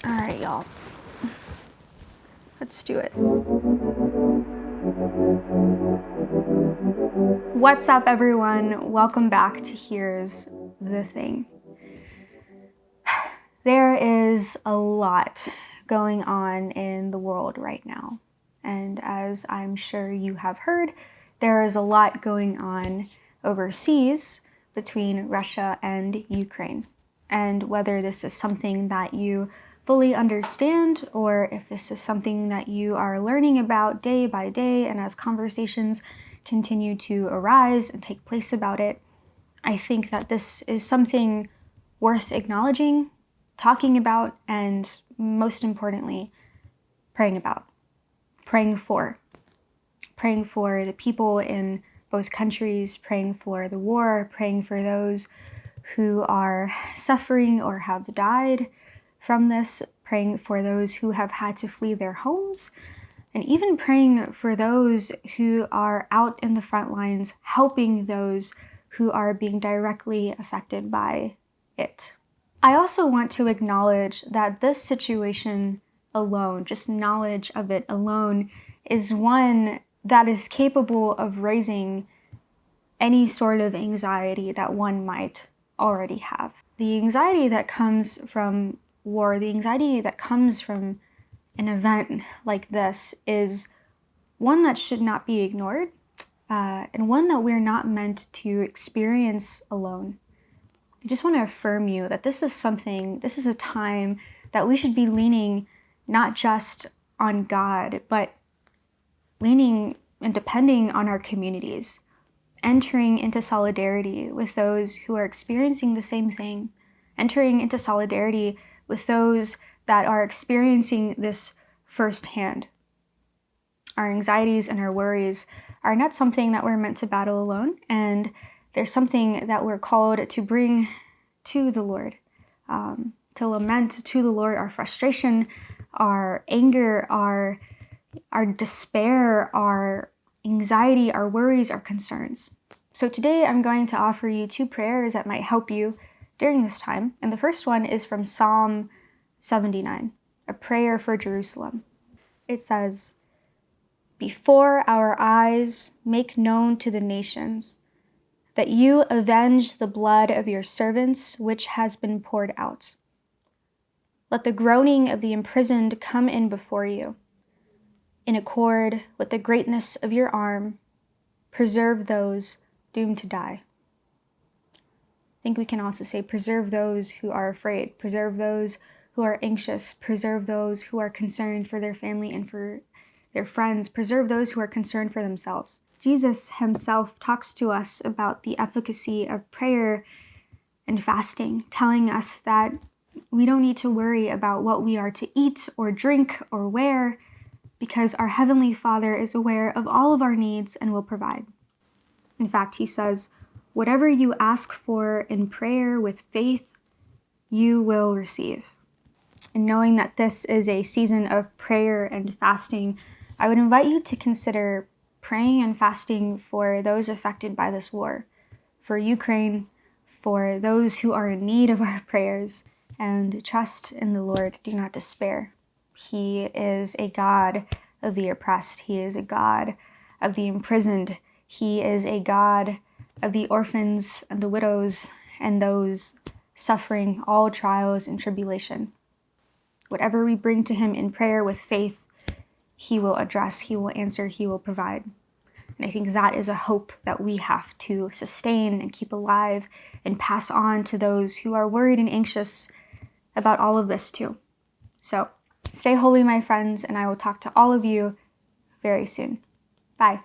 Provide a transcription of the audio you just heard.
All right, y'all. Let's do it. What's up, everyone? Welcome back to Here's the Thing. There is a lot going on in the world right now. And as I'm sure you have heard, there is a lot going on overseas between Russia and Ukraine. And whether this is something that you fully understand, or if this is something that you are learning about day by day, and as conversations continue to arise and take place about it, I think that this is something worth acknowledging, talking about, and most importantly, praying about, praying for the people in both countries, praying for the war, praying for those who are suffering or have died from this, praying for those who have had to flee their homes, and even praying for those who are out in the front lines, helping those who are being directly affected by it. I also want to acknowledge that this situation alone, just knowledge of it alone, is one that is capable of raising any sort of anxiety that one might already have. The anxiety that comes from war, the anxiety that comes from an event like this is one that should not be ignored, and one that we're not meant to experience alone. I just want to affirm you that this is a time that we should be leaning not just on God, but leaning and depending on our communities, entering into solidarity with those who are experiencing the same thing, entering into solidarity with those that are experiencing this firsthand. Our anxieties and our worries are not something that we're meant to battle alone, and there's something that we're called to bring to the Lord, to lament to the Lord our frustration, our anger, our despair, our anxiety, our worries, our concerns. So today I'm going to offer you two prayers that might help you during this time. And the first one is from Psalm 79, a prayer for Jerusalem. It says, "Before our eyes make known to the nations that you avenge the blood of your servants which has been poured out. Let the groaning of the imprisoned come in before you. In accord with the greatness of your arm, preserve those doomed to die." I think we can also say, preserve those who are afraid, preserve those who are anxious, preserve those who are concerned for their family and for their friends, preserve those who are concerned for themselves. Jesus himself talks to us about the efficacy of prayer and fasting, telling us that we don't need to worry about what we are to eat or drink or wear, because our Heavenly Father is aware of all of our needs and will provide. In fact, he says, whatever you ask for in prayer with faith, you will receive. And knowing that this is a season of prayer and fasting, I would invite you to consider praying and fasting for those affected by this war, for Ukraine, for those who are in need of our prayers, and trust in the Lord. Do not despair. He is a God of the oppressed. He is a God of the imprisoned. He is a God of the orphans and the widows and those suffering all trials and tribulation. Whatever we bring to him in prayer with faith, he will address, he will answer, he will provide. And I think that is a hope that we have to sustain and keep alive and pass on to those who are worried and anxious about all of this too. So stay holy, my friends, and I will talk to all of you very soon. Bye.